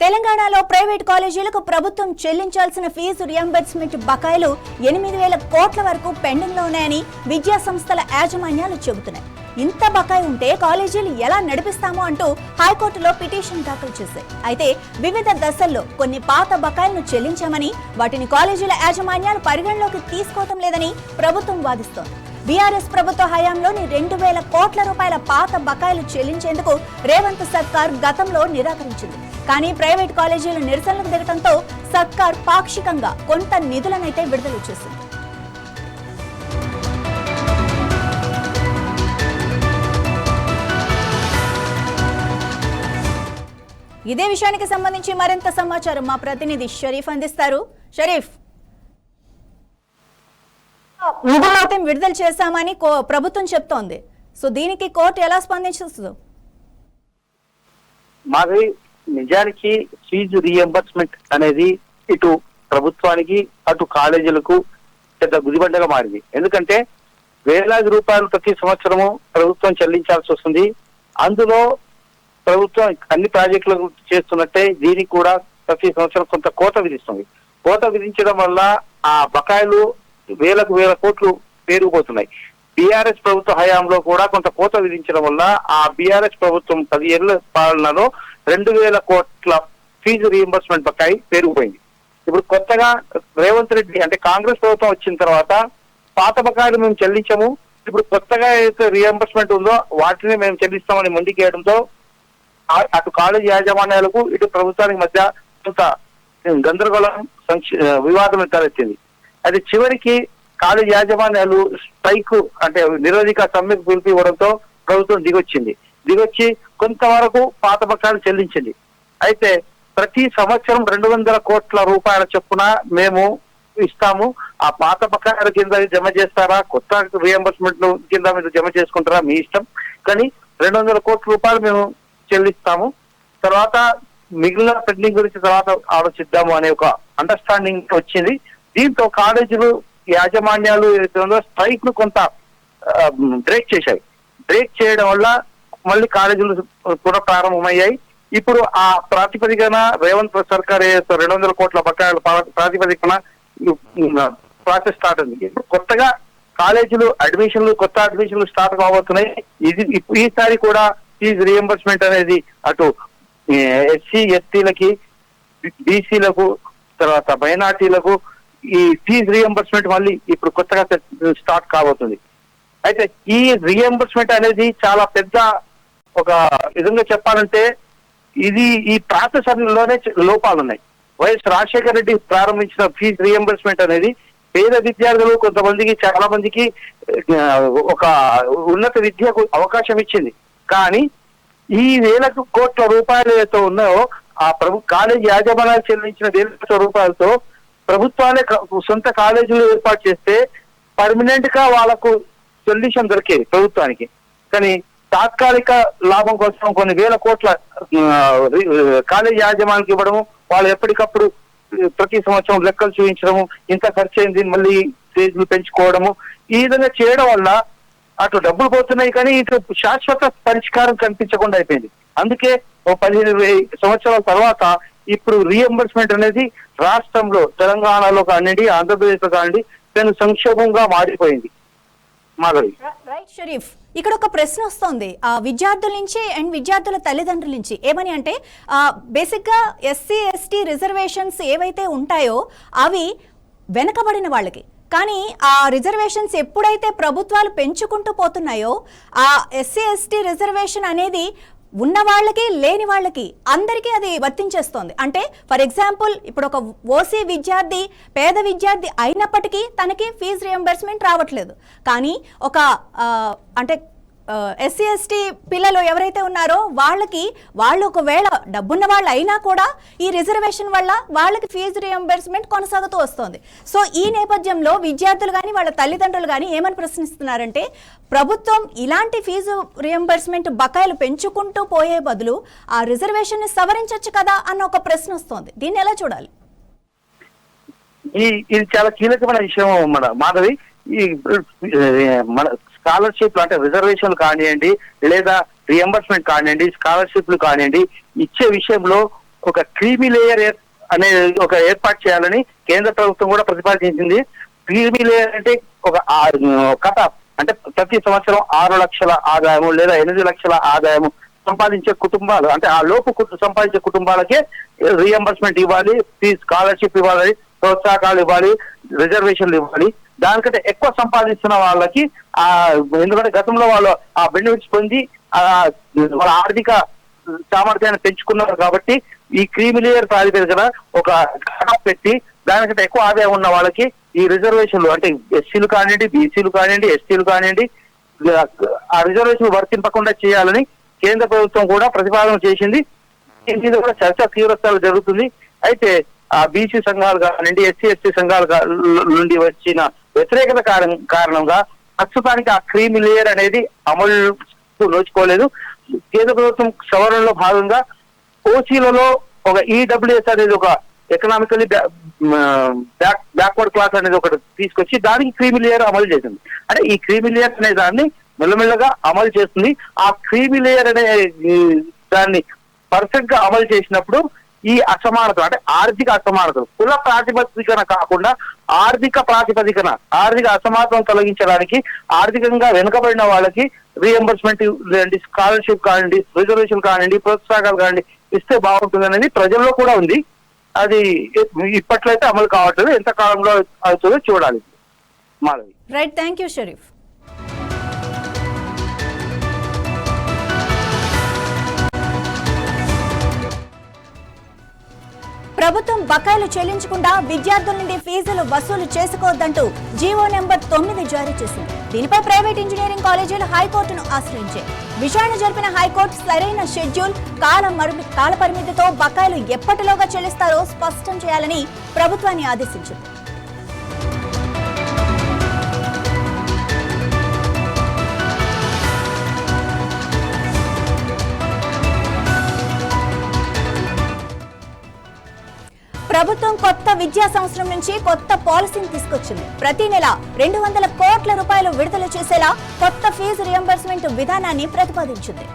తెలంగాణలో ప్రైవేట్ కాలేజీలకు ప్రభుత్వం చెల్లించాల్సిన ఫీజు రియంబర్స్మెంట్ బకాయిలు 8,000 కోట్ల వరకు పెండింగ్ లో ఉన్నాయని విద్యా సంస్థల యాజమాన్యాలు చెబుతున్నాయి. ఇంత బకాయి ఉంటే కాలేజీలు ఎలా నడిపిస్తామో అంటూ హైకోర్టులో పిటిషన్ దాఖలు చేశాయి. అయితే వివిధ దశల్లో కొన్ని పాత బకాయిలను చెల్లించామని వాటిని కాలేజీల యాజమాన్యాలు పరిగణలోకి తీసుకోవటం లేదని ప్రభుత్వం వాదిస్తోంది. బీఆర్ఎస్ ప్రభుత్వ హయాంలోని 2,000 కోట్ల రూపాయల పాత బకాయిలు చెల్లించేందుకు రేవంత్ సర్కార్ గతంలో నిరాకరించింది. కానీ ప్రైవేట్ కాలేజీలు నిరసనలకు దిగడంతో సర్కార్ పాక్షికంగా కొంత నిధులనైతే విడుదల చేసింది. ఇదే విషయానికి సంబంధించి మరింత సమాచారం మా ప్రతినిధి షరీఫ్ అందిస్తారు. షరీఫ్, నిధులైతే విడుదల చేశామని ప్రభుత్వం చెప్తోంది. సో దీనికి కోర్టు ఎలా స్పందించదు? మాది నిజానికి ఫీజు రీఎంబర్స్మెంట్ అనేది ఇటు ప్రభుత్వానికి అటు కాలేజీలకు పెద్ద గుదిబండగా మారింది. ఎందుకంటే వేలాది రూపాయలు ప్రతి సంవత్సరము ప్రభుత్వం చెల్లించాల్సి వస్తుంది. అందులో ప్రభుత్వం అన్ని ప్రాజెక్టులు చేస్తున్నట్టే దీనికి కూడా ప్రతి సంవత్సరం కొంత కోత విధిస్తుంది. కోత విధించడం వల్ల ఆ బకాయిలు వేలకు వేల కోట్లు పేరుకుపోతున్నాయి. బీఆర్ఎస్ ప్రభుత్వ హయాంలో కూడా కొంత కోత విధించడం వల్ల ఆ బీఆర్ఎస్ ప్రభుత్వం 10 ఏళ్ల పాలనలో 2,000 కోట్ల ఫీజు రీఎంబర్స్మెంట్ బకాయి పేరుకుపోయింది. ఇప్పుడు కొత్తగా రేవంత్ రెడ్డి అంటే కాంగ్రెస్ ప్రభుత్వం వచ్చిన తర్వాత పాత బకాయిలు మేము చెల్లించము, ఇప్పుడు కొత్తగా ఏదైతే రీఎంబర్స్మెంట్ ఉందో వాటిని మేము చెల్లిస్తామని మొండికేయడంతో అటు కాలేజీ యాజమాన్యాలకు ఇటు ప్రభుత్వానికి మధ్య కొంత గందరగోళం వివాదం తలెత్తింది. అది చివరికి కాలేజీ యాజమాన్యాలు స్ట్రైక్ అంటే నిరోధిక సమ్మెకు పిలుపు ఇవ్వడంతో ప్రభుత్వం దిగొచ్చి కొంతవరకు పాత బకాయిలు చెల్లించింది. అయితే ప్రతి సంవత్సరం 200 కోట్ల రూపాయల చొప్పున మేము ఇస్తాము. ఆ పాత బకాయిల కింద జమ చేస్తారా, కొత్త రియంబర్స్మెంట్ కింద మీరు జమ చేసుకుంటారా మీ ఇష్టం, కానీ 200 కోట్ల రూపాయలు మేము చెల్లిస్తాము, తర్వాత మిగిలిన పెండింగ్ గురించి తర్వాత ఆలోచిద్దాము అనే ఒక అండర్స్టాండింగ్ వచ్చింది. దీంతో కాలేజీలు యాజమాన్యాలు స్ట్రైక్ ను కొంత బ్రేక్ చేశాయి. బ్రేక్ చేయడం వల్ల మళ్ళీ కాలేజీలు కూడా ప్రారంభమయ్యాయి. ఇప్పుడు ఆ ప్రాతిపదికన రేవంత్ సర్కార్ 200 కోట్ల బకాయిల ప్రాతిపదికన ప్రాసెస్ స్టార్ట్ అయింది. ఇప్పుడు కొత్తగా కాలేజీలు కొత్త అడ్మిషన్లు స్టార్ట్ కాబోతున్నాయి. ఈసారి కూడా ఫీజు రీఎంబర్స్మెంట్ అనేది అటు ఎస్సీ ఎస్టీలకి, బీసీలకు, తర్వాత మైనార్టీలకు ఈ ఫీజు రీఎంబర్స్మెంట్ మళ్ళీ ఇప్పుడు కొత్తగా స్టార్ట్ కాబోతుంది. అయితే ఈ రీఎంబర్స్మెంట్ అనేది చాలా పెద్ద ఒక విధంగా చెప్పాలంటే ఈ ప్రాసెస్ లోనే లోపాలు ఉన్నాయి. వైఎస్ రాజశేఖర రెడ్డి ప్రారంభించిన ఫీజు రీఎంబర్స్మెంట్ అనేది పేద విద్యార్థులు కొంతమందికి చాలా మందికి ఒక ఉన్నత విద్యకు అవకాశం ఇచ్చింది. కానీ ఈ 1,000 కోట్ల రూపాయలు ఏదైతే ఉన్నాయో ఆ కాలేజీ యాజమాన్యాలు చెల్లించిన 1,000 కోట్ల రూపాయలతో ప్రభుత్వాలే సొంత కాలేజీలు ఏర్పాటు చేస్తే పర్మనెంట్ గా వాళ్ళకు సొల్యూషన్ దొరికేది ప్రభుత్వానికి. కానీ తాత్కాలిక లాభం కోసం కొన్ని 1,000 కోట్ల కాలేజీ యాజమాన్యానికి ఇవ్వడము, వాళ్ళు ఎప్పటికప్పుడు ప్రతి సంవత్సరం లెక్కలు చూపించడము, ఇంత ఖర్చు అయింది మళ్ళీ ఫీజులు పెంచుకోవడము, ఈ విధంగా చేయడం వల్ల అటు డబ్బులు పోతున్నాయి కానీ ఇటు శాశ్వత పరిష్కారం కనిపించకుండా అయిపోయింది. అందుకే 15 సంవత్సరాల తర్వాత ఇప్పుడు రీఎంబర్స్మెంట్ అనేది రాష్ట్రంలో తెలంగాణలో కానివ్వండి, ఆంధ్రప్రదేశ్ లో కానివ్వండి పెను సంక్షోభంగా మారిపోయింది. మాధవి, రైట్ షరీఫ్, ఇక్కడ ఒక ప్రశ్న వస్తుంది విద్యార్థుల నుంచి అండ్ విద్యార్థుల తల్లిదండ్రుల నుంచి. ఏమని అంటే బేసిక్ గా ఎస్సీ ఎస్టీ రిజర్వేషన్స్ ఏవైతే ఉంటాయో అవి వెనకబడిన వాళ్ళకి, కానీ ఆ రిజర్వేషన్స్ ఎప్పుడైతే ప్రభుత్వాలు పెంచుకుంటూ పోతున్నాయో ఆ ఎస్సీ ఎస్టీ రిజర్వేషన్ అనేది ఉన్న వాళ్ళకి లేని వాళ్ళకి అందరికీ అది వర్తించేస్తోంది. అంటే ఫర్ ఎగ్జాంపుల్ ఇప్పుడు ఒక ఓసీ విద్యార్థి పేద విద్యార్థి అయినప్పటికీ తనకి ఫీజు రియంబర్స్మెంట్ రావట్లేదు. కానీ ఒక అంటే ఎస్సీ ఎస్టీ పిల్లలు ఎవరైతే ఉన్నారో వాళ్ళు ఒకవేళ డబ్బున్న వాళ్ళు అయినా కూడా ఈ రిజర్వేషన్ వల్ల వాళ్ళకి ఫీజు రియంబర్స్మెంట్ కొనసాగుతూ వస్తుంది. సో ఈ నేపథ్యంలో విద్యార్థులు కానీ వాళ్ళ తల్లిదండ్రులు కానీ ఏమని ప్రశ్నిస్తున్నారంటే ప్రభుత్వం ఇలాంటి ఫీజు రియంబర్స్మెంట్ బకాయిలు పెంచుకుంటూ పోయే బదులు ఆ రిజర్వేషన్ ని సవరించవచ్చు కదా అన్న ఒక ప్రశ్న వస్తుంది. దీన్ని ఎలా చూడాలి? ఇది చాలా కీలకమైన విషయం మాధవి. ఈ మన స్కాలర్షిప్ అంటే రిజర్వేషన్లు కానివ్వండి లేదా రియంబర్స్మెంట్ కానివ్వండి స్కాలర్షిప్లు కానివ్వండి ఇచ్చే విషయంలో ఒక క్రీమీ లేయర్ అనే ఒక ఏర్పాటు చేయాలని కేంద్ర ప్రభుత్వం కూడా ప్రతిపాదించింది. క్రీమీ లేయర్ అంటే ఒక కథ అంటే ప్రతి సంవత్సరం 6 లక్షల ఆదాయము లేదా 8 లక్షల ఆదాయము సంపాదించే కుటుంబాలు, అంటే ఆ లోపు సంపాదించే కుటుంబాలకే రీఎంబర్స్మెంట్ ఇవ్వాలి, ఫీజు స్కాలర్షిప్ ఇవ్వాలి, ప్రోత్సాహకాలు ఇవ్వాలి, రిజర్వేషన్లు ఇవ్వాలి. దానికంటే ఎక్కువ సంపాదిస్తున్న వాళ్ళకి ఎందుకంటే గతంలో వాళ్ళు ఆ బెనిఫిట్స్ పొంది వాళ్ళ ఆర్థిక సామర్థ్యాన్ని పెంచుకున్నారు కాబట్టి ఈ క్రీమీ లేయర్ ప్రాతిపదికన ఒక పెట్టి దానికంటే ఎక్కువ ఆదాయం ఉన్న వాళ్ళకి ఈ రిజర్వేషన్లు అంటే ఎస్సీలు కానివ్వండి, బీసీలు కానివ్వండి, ఎస్టీలు కానివ్వండి ఆ రిజర్వేషన్ వర్తింపకుండా చేయాలని కేంద్ర ప్రభుత్వం కూడా ప్రతిపాదన చేసింది. దీని మీద కూడా చర్చ తీవ్రస్థాయిలో జరుగుతుంది. అయితే ఆ బీసీ సంఘాలు కానివ్వండి, ఎస్సీ సంఘాల నుండి వచ్చిన వ్యతిరేకత కారణంగా ప్రస్తుతానికి ఆ క్రీమీ లేయర్ అనేది అమలు నోచుకోలేదు. కేంద్ర ప్రభుత్వం సవరణలో భాగంగా ఓసీలలో ఒక ఈడబ్ల్యూఎస్ అనేది ఒక ఎకనామికలీ బ్యాక్వర్డ్ క్లాస్ అనేది ఒకటి తీసుకొచ్చి దానికి క్రీమీ లేయర్ అమలు చేసింది. అంటే ఈ క్రీమీ లేయర్ అనే దాన్ని మెల్లమెల్లగా అమలు చేస్తుంది. ఆ క్రీమీ లేయర్ అనే దాన్ని పర్ఫెక్ట్ గా అమలు చేసినప్పుడు ఈ అసమానత అంటే ఆర్థిక అసమానత కుల ప్రాతిపదికన కాకుండా ఆర్థిక ప్రాతిపదికన ఆర్థిక అసమానతను తొలగించడానికి ఆర్థికంగా వెనుకబడిన వాళ్ళకి రీఎంబర్స్మెంట్ లేదండి, స్కాలర్షిప్ కానివ్వండి, రిజర్వేషన్ కానివ్వండి, ప్రోత్సాహకాలు కానివ్వండి ఇస్తే బాగుంటుంది అనేది ప్రజల్లో కూడా ఉంది. అది ఇప్పట్లో అయితే అమలు కావట్లేదు. ఎంత కాలంలో అవుతుందో చూడాలి. Madhavi. Right, thank you Sharif. ప్రభుత్వం బకాయిలు చెల్లించకుండా విద్యార్థుల నుండి ఫీజులు వసూలు చేసుకోవద్దంటూ జీవో నెంబర్ 9 జారీ చేసింది. దీనిపై ప్రైవేట్ ఇంజనీరింగ్ కాలేజీలు హైకోర్టును ఆశ్రయించాయి. విచారణ జరిపిన హైకోర్టు సరైన షెడ్యూల్, కాల పరిమితితో బకాయిలు ఎప్పటిలోగా చెల్లిస్తారో స్పష్టం చేయాలని ప్రభుత్వాన్ని ఆదేశించింది. ప్రభుత్వం కొత్త విద్యా సంవత్సరం నుంచి కొత్త పాలసీని తీసుకొచ్చింది. ప్రతి నెల 200 కోట్ల రూపాయలు విడుదల చేసేలా కొత్త ఫీజు రియంబర్స్మెంట్ విధానాన్ని ప్రతిపాదించింది.